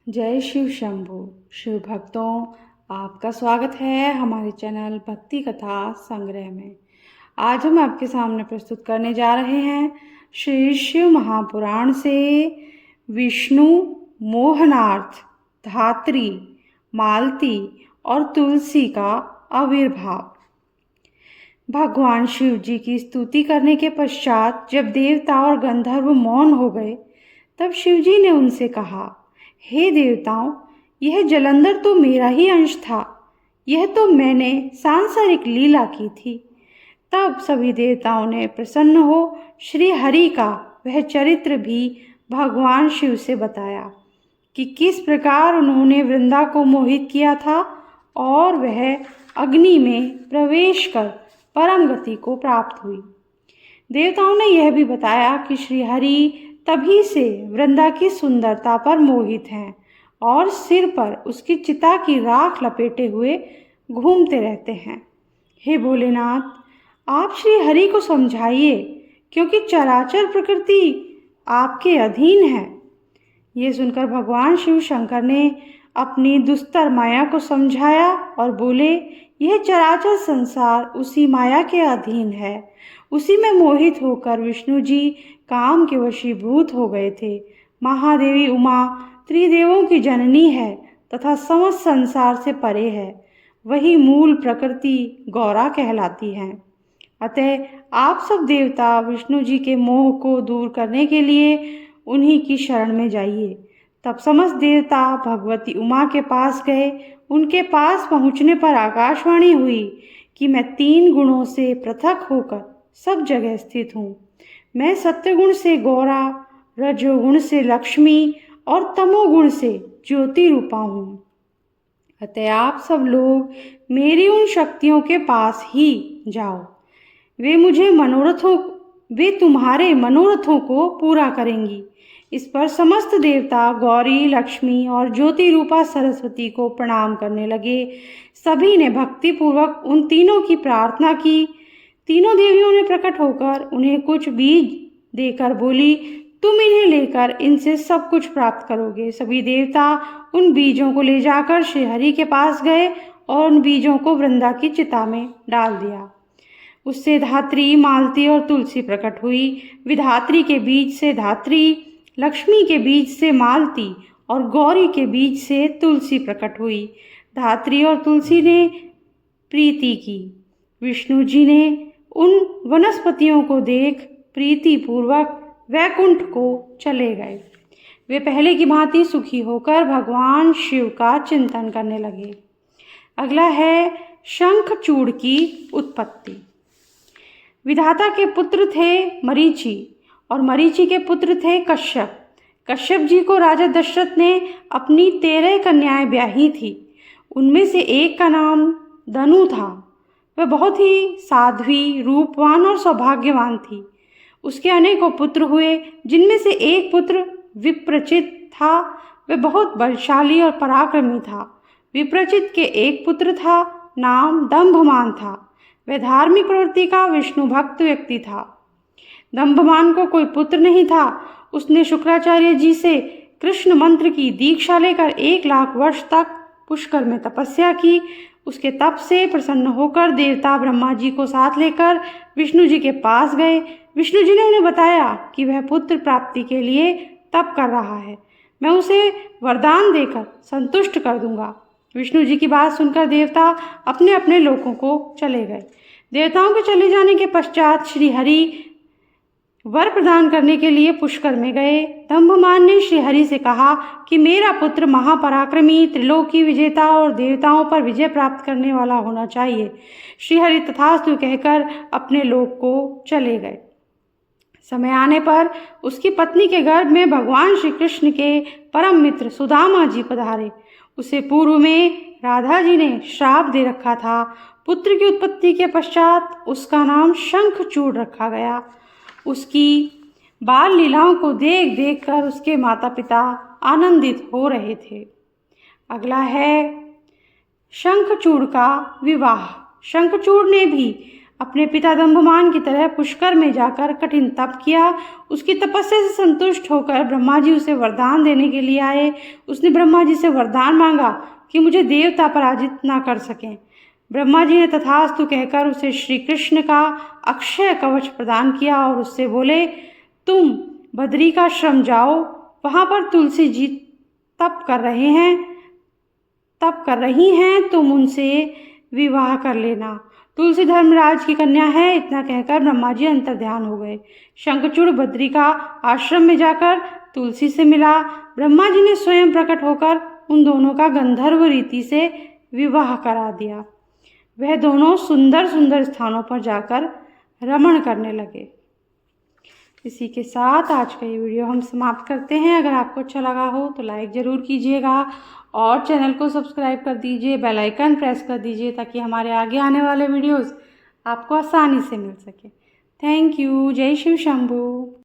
जय शिव शंभु। शिव भक्तों, आपका स्वागत है हमारे चैनल भक्ति कथा संग्रह में। आज हम आपके सामने प्रस्तुत करने जा रहे हैं श्री शिव महापुराण से विष्णु मोहनार्थ, धात्री, मालती और तुलसी का आविर्भाव। भगवान शिव जी की स्तुति करने के पश्चात जब देवता और गंधर्व मौन हो गए, तब शिव जी ने उनसे कहा, हे देवताओं, यह जलंधर तो मेरा ही अंश था। यह तो मैंने सांसारिक लीला की थी। तब सभी देवताओं ने प्रसन्न हो श्री हरि का वह चरित्र भी भगवान शिव से बताया कि किस प्रकार उन्होंने वृंदा को मोहित किया था और वह अग्नि में प्रवेश कर परम गति को प्राप्त हुई। देवताओं ने यह भी बताया कि श्री हरि तभी से वृंदा की सुंदरता पर मोहित हैं और सिर पर उसकी चिता की राख लपेटे हुए घूमते रहते हैं। हे भोलेनाथ, आप श्री हरि को समझाइए, क्योंकि चराचर प्रकृति आपके अधीन है। ये सुनकर भगवान शिव शंकर ने अपनी दुस्तर माया को समझाया और बोले, यह चराचर संसार उसी माया के अधीन है। उसी में मोहित होकर विष्णु जी काम के वशीभूत हो गए थे। महादेवी उमा त्रिदेवों की जननी है तथा समस्त संसार से परे है। वही मूल प्रकृति गौरा कहलाती है। अतः आप सब देवता विष्णु जी के मोह को दूर करने के लिए उन्हीं की शरण में जाइए। तब समस्त देवता भगवती उमा के पास गए। उनके पास पहुँचने पर आकाशवाणी हुई कि मैं 3 गुणों से पृथक होकर सब जगह स्थित हूँ। मैं सत्वगुण से गौरा, रजोगुण से लक्ष्मी और तमोगुण से ज्योति रूपा हूँ। अतः आप सब लोग मेरी उन शक्तियों के पास ही जाओ। वे तुम्हारे मनोरथों को पूरा करेंगी। इस पर समस्त देवता गौरी, लक्ष्मी और ज्योति रूपा सरस्वती को प्रणाम करने लगे। सभी ने भक्ति पूर्वक उन तीनों की प्रार्थना की। तीनों देवियों ने प्रकट होकर उन्हें कुछ बीज देकर बोली, तुम इन्हें लेकर इनसे सब कुछ प्राप्त करोगे। सभी देवता उन बीजों को ले जाकर श्री हरि के पास गए और उन बीजों को वृंदा की चिता में डाल दिया। उससे धात्री, मालती और तुलसी प्रकट हुई। विधात्री के बीज से धात्री, लक्ष्मी के बीज से मालती और गौरी के बीज से तुलसी प्रकट हुई। धात्री और तुलसी ने प्रीति की। विष्णु जी ने उन वनस्पतियों को देख प्रीति पूर्वक वैकुंठ को चले गए। वे पहले की भांति सुखी होकर भगवान शिव का चिंतन करने लगे। अगला है शंखचूड़ की उत्पत्ति। विधाता के पुत्र थे मरीचि और मरीचि के पुत्र थे कश्यप। कश्यप जी को राजा दशरथ ने अपनी 13 कन्याएं ब्याही थी। उनमें से एक का नाम धनु था। वह बहुत ही साध्वी, रूपवान और सौभाग्यवान थी। उसके अनेकों पुत्र हुए, जिनमें से एक पुत्र विप्रचित था। वह बहुत बलशाली और पराक्रमी था। विप्रचित के एक पुत्र था, नाम दंभमान था। वह धार्मिक प्रवृत्ति का विष्णु भक्त व्यक्ति था। दंभमान को कोई पुत्र नहीं था। उसने शुक्राचार्य जी से कृष्ण मंत्र की दीक्षा लेकर 1 लाख वर्ष तक पुष्कर में तपस्या की। उसके तप से प्रसन्न होकर देवता ब्रह्मा जी को साथ लेकर विष्णु जी के पास गए। विष्णु जी ने उन्हें बताया कि वह पुत्र प्राप्ति के लिए तप कर रहा है। मैं उसे वरदान देकर संतुष्ट कर दूंगा। विष्णु जी की बात सुनकर देवता अपने अपने लोकों को चले गए। देवताओं के चले जाने के पश्चात श्री हरि वर प्रदान करने के लिए पुष्कर में गए। दंभमान ने श्री हरि से कहा कि मेरा पुत्र महापराक्रमी, त्रिलोकी विजेता और देवताओं पर विजय प्राप्त करने वाला होना चाहिए। श्री हरि तथास्तु कहकर अपने लोक को चले गए। समय आने पर उसकी पत्नी के गर्भ में भगवान श्री कृष्ण के परम मित्र सुदामा जी पधारे। उसे पूर्व में राधा जी ने श्राप दे रखा था। पुत्र की उत्पत्ति के पश्चात उसका नाम शंखचूड़ रखा गया। उसकी बाल लीलाओं को देख देख कर उसके माता पिता आनंदित हो रहे थे। अगला है शंखचूड़ का विवाह। शंखचूड़ ने भी अपने पिता दंभमान की तरह पुष्कर में जाकर कठिन तप किया। उसकी तपस्या से संतुष्ट होकर ब्रह्मा जी उसे वरदान देने के लिए आए। उसने ब्रह्मा जी से वरदान मांगा कि मुझे देवता पराजित ना कर सकें। ब्रह्मा जी ने तथास्तु कहकर उसे श्री कृष्ण का अक्षय कवच प्रदान किया और उससे बोले, तुम बद्री का आश्रम जाओ, वहाँ पर तुलसी जी तप कर रही हैं, तुम उनसे विवाह कर लेना। तुलसी धर्मराज की कन्या है। इतना कहकर ब्रह्मा जी अंतर्ध्यान हो गए। शंखचूड़ बद्री का आश्रम में जाकर तुलसी से मिला। ब्रह्मा जी ने स्वयं प्रकट होकर उन दोनों का गंधर्व रीति से विवाह करा दिया। वह दोनों सुंदर सुंदर स्थानों पर जाकर रमण करने लगे। इसी के साथ आज का ये वीडियो हम समाप्त करते हैं। अगर आपको अच्छा लगा हो तो लाइक ज़रूर कीजिएगा और चैनल को सब्सक्राइब कर दीजिए, बेल आइकन प्रेस कर दीजिए ताकि हमारे आगे आने वाले वीडियोस आपको आसानी से मिल सके। Thank you. जय शिव शंभू।